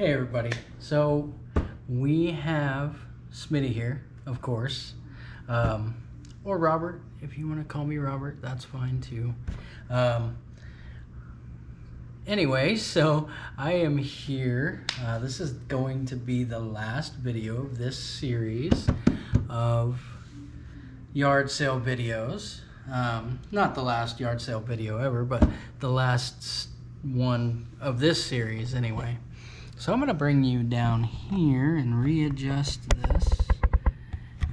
Hey everybody, so we have Smitty here, of course, or Robert, if you want to call me Robert, that's fine too. Anyway, so I am here. This is going to be the last video of this series of yard sale videos. Not the last yard sale video ever, but the last one of this series anyway. So I'm going to bring you down here and readjust this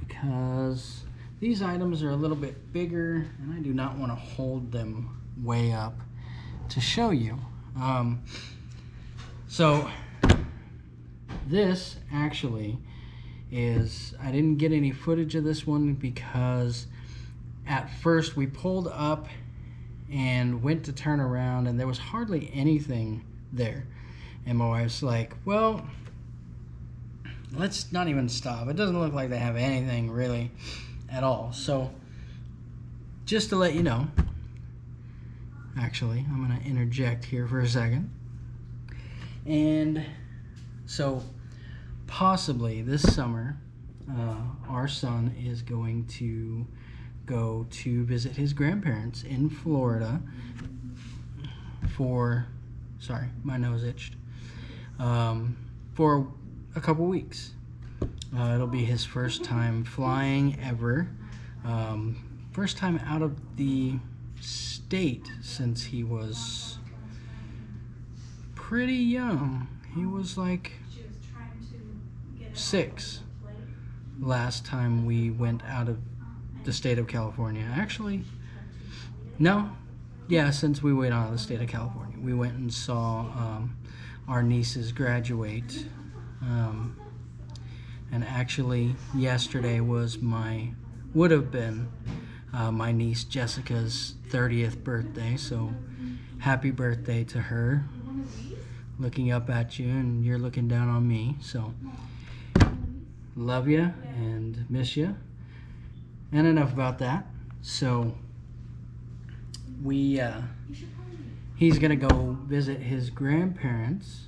because these items are a little bit bigger and I do not want to hold them way up to show you. So this actually is, I didn't get any footage of this one because at first we pulled up and went to turn around and there was hardly anything there. And my wife's like, well, let's not even stop. It doesn't look like they have anything really at all. So just to let you know, actually, I'm going to interject here for a second. And so possibly this summer, our son is going to go to visit his grandparents in Florida for, sorry, my nose itched, for a couple weeks. It'll be his first time flying ever. First time out of the state since he was pretty young. He was like 6 last time we went out of the state of California. Actually, no. Yeah, since we went out of the state of California. We went and saw our nieces graduate. And actually, yesterday would have been my niece Jessica's 30th birthday. So happy birthday to her. Looking up at you and you're looking down on me. So love you and miss you. And enough about that. So he's gonna go visit his grandparents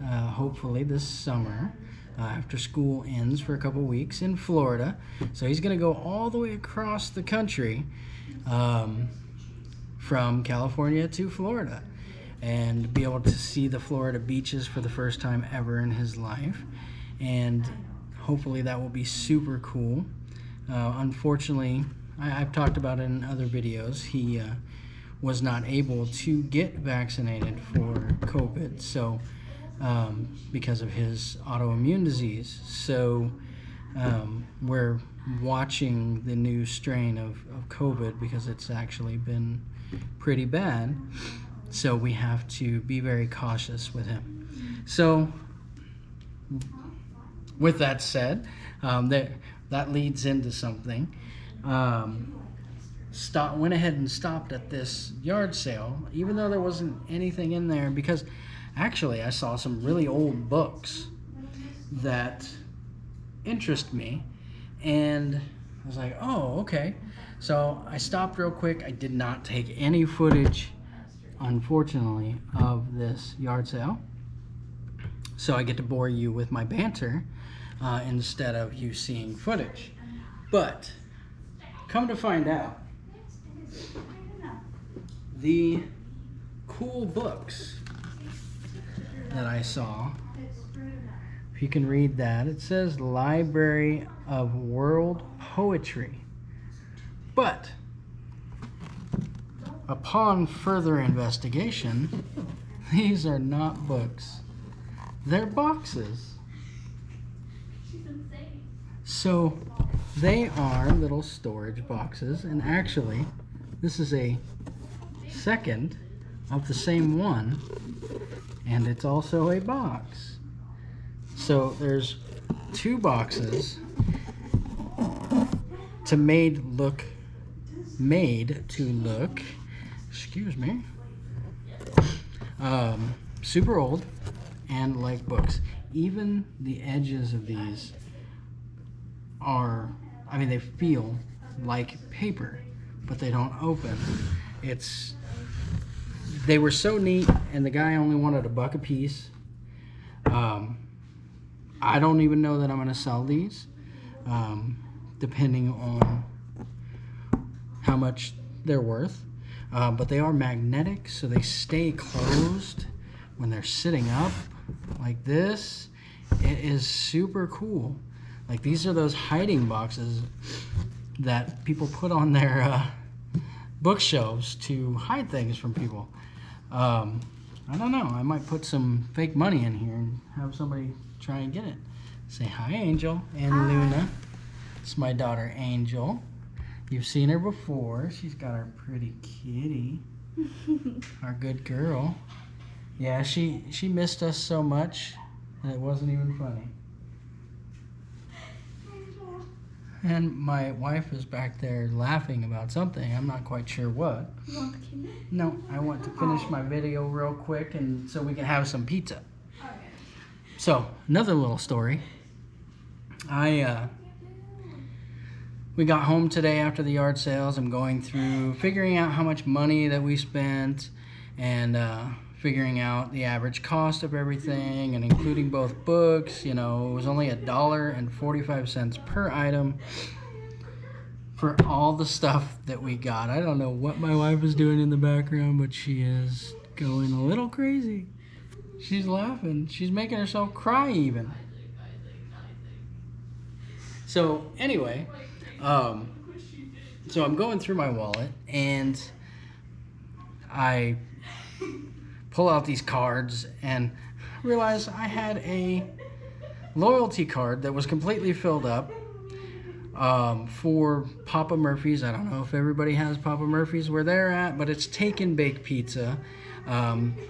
hopefully this summer after school ends for a couple weeks in Florida. So he's gonna go all the way across the country from California to Florida and be able to see the Florida beaches for the first time ever in his life. And hopefully that will be super cool. Unfortunately, I've talked about it in other videos, he was not able to get vaccinated for COVID, so because of his autoimmune disease. So we're watching the new strain of COVID because it's actually been pretty bad. So we have to be very cautious with him. So with that said, that leads into something. Went ahead and stopped at this yard sale, even though there wasn't anything in there, because actually I saw some really old books that interest me, and I was like, oh, okay. So I stopped real quick. I did not take any footage, unfortunately, of this yard sale. So I get to bore you with my banter instead of you seeing footage. But come to find out, the cool books that I saw, if you can read that, it says Library of World Poetry. But upon further investigation, these are not books. They're boxes. So they are little storage boxes, and actually this is a second of the same one, and it's also a box. So there's 2 boxes to made to look, excuse me, super old and like books. Even the edges of these are, I mean, they feel like paper, but they don't open. They were so neat, and the guy only wanted $1 a piece. I don't even know that I'm going to sell these, depending on how much they're worth. But they are magnetic, so they stay closed when they're sitting up like this. It is super cool. Like, these are those hiding boxes that people put on their bookshelves to hide things from people. I don't know. I might put some fake money in here and have somebody try and get it. Say hi, Angel and hi. Luna. It's my daughter, Angel. You've seen her before. She's got our pretty kitty. Our good girl. Yeah, she missed us so much that it wasn't even funny. And my wife is back there laughing about something. I'm not quite sure what. You want the kitty? No, I want to finish my video real quick and so we can have some pizza. Okay. So, another little story. We got home today after the yard sales. I'm going through figuring out how much money that we spent and figuring out the average cost of everything and including both books. You know, it was only $1.45 per item for all the stuff that we got. I don't know what my wife is doing in the background, but she is going a little crazy. She's laughing. She's making herself cry even. So anyway, so I'm going through my wallet and I pull out these cards and realize I had a loyalty card that was completely filled up for Papa Murphy's. I don't know if everybody has Papa Murphy's where they're at, but it's take and bake pizza.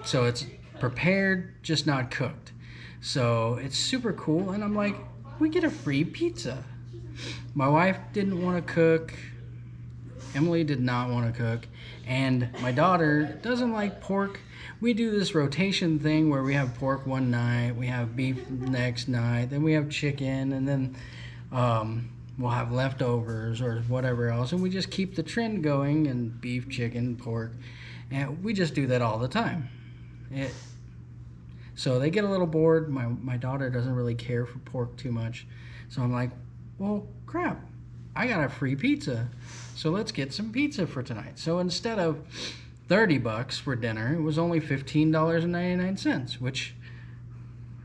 So it's prepared, just not cooked. So it's super cool, and I'm like, we get a free pizza. My wife didn't want to cook. Emily did not want to cook. And my daughter doesn't like pork. We do this rotation thing where we have pork one night, we have beef next night, then we have chicken, and then we'll have leftovers or whatever else. And we just keep the trend going, and beef, chicken, pork. And we just do that all the time. So they get a little bored. My daughter doesn't really care for pork too much. So I'm like, well, crap, I got a free pizza. So let's get some pizza for tonight. So instead of $30 for dinner, it was only $15.99, which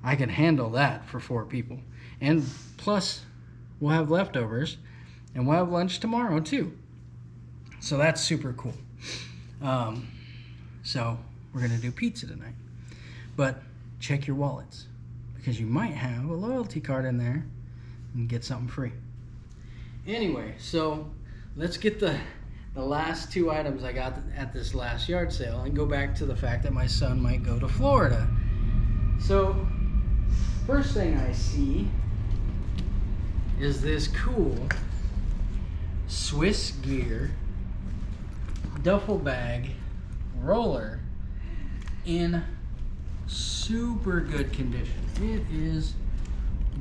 I can handle that for 4 people. And plus, we'll have leftovers, and we'll have lunch tomorrow too. So that's super cool. So we're gonna do pizza tonight. But check your wallets, because you might have a loyalty card in there and get something free. Anyway, so let's get the last 2 items I got at this last yard sale and go back to the fact that my son might go to Florida. So first thing I see is this cool Swiss gear duffel bag roller in super good condition. It is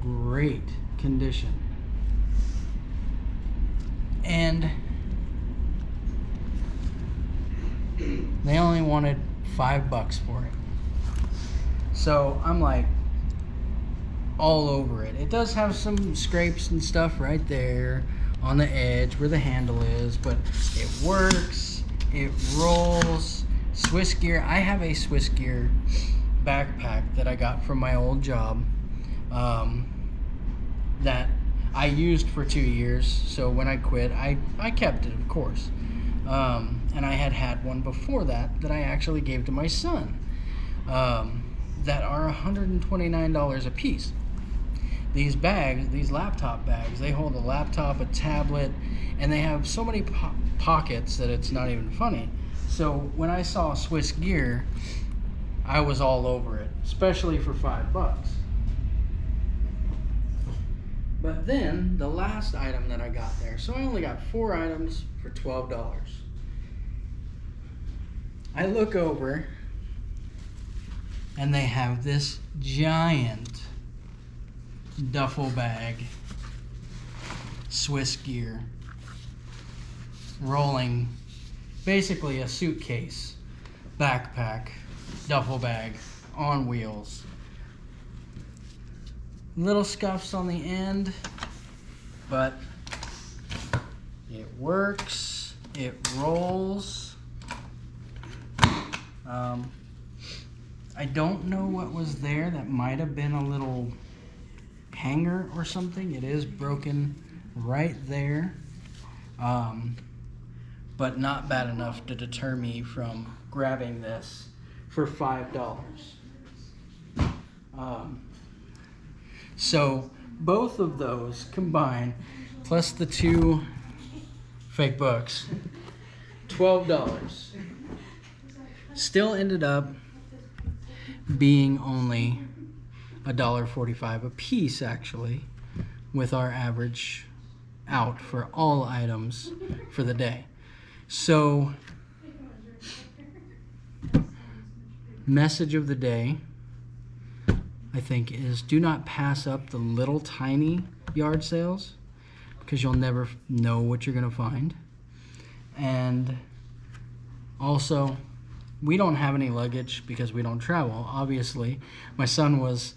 great condition. And they only wanted $5 for it. So I'm like all over it. It does have some scrapes and stuff right there on the edge where the handle is, but it works, it rolls. Swiss gear. I have a Swiss gear backpack that I got from my old job that I used for 2 years. So when I quit, I kept it, of course. And I had one before that I actually gave to my son that are $129 a piece. These bags, these laptop bags, they hold a laptop, a tablet, and they have so many pockets that it's not even funny. So when I saw Swiss gear, I was all over it, especially for $5. But then the last item that I got there, so I only got 4 items for $12. I look over and they have this giant duffel bag, Swiss gear, rolling, basically a suitcase, backpack, duffel bag on wheels. Little scuffs on the end, but it works, it rolls. I don't know what was there. That might have been a little hanger or something. It is broken right there, but not bad enough to deter me from grabbing this for $5. So both of those combined, plus the 2 fake books, $12. Still ended up being only $1.45 a piece, actually, with our average out for all items for the day. So, message of the day, I think, is do not pass up the little tiny yard sales, because you'll never know what you're going to find. And also, we don't have any luggage because we don't travel, obviously. My son was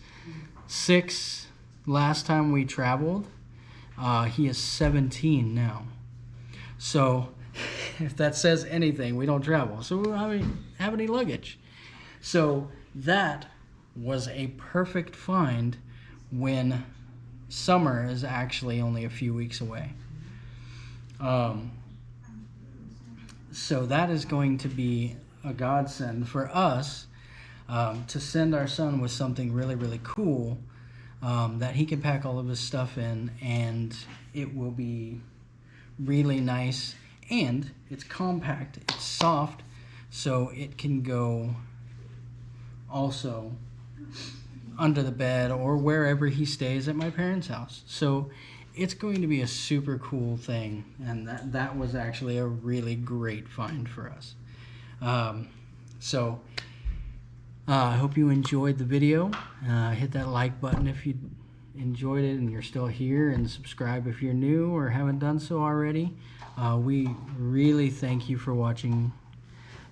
6 last time we traveled. He is 17 now. So if that says anything, we don't travel. So we don't have any luggage. So that was a perfect find when summer is actually only a few weeks away. So that is going to be a godsend for us, to send our son with something really, really cool, that he can pack all of his stuff in, and it will be really nice, and it's compact, it's soft, so it can go also under the bed or wherever he stays at my parents' house. So it's going to be a super cool thing, and that was actually a really great find for us. I hope you enjoyed the video. Hit that like button if you enjoyed it and you're still here, and subscribe if you're new or haven't done so already. We really thank you for watching.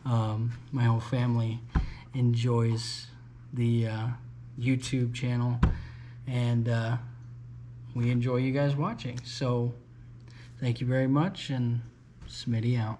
My whole family enjoys the YouTube channel, and we enjoy you guys watching. So thank you very much, and Smitty out.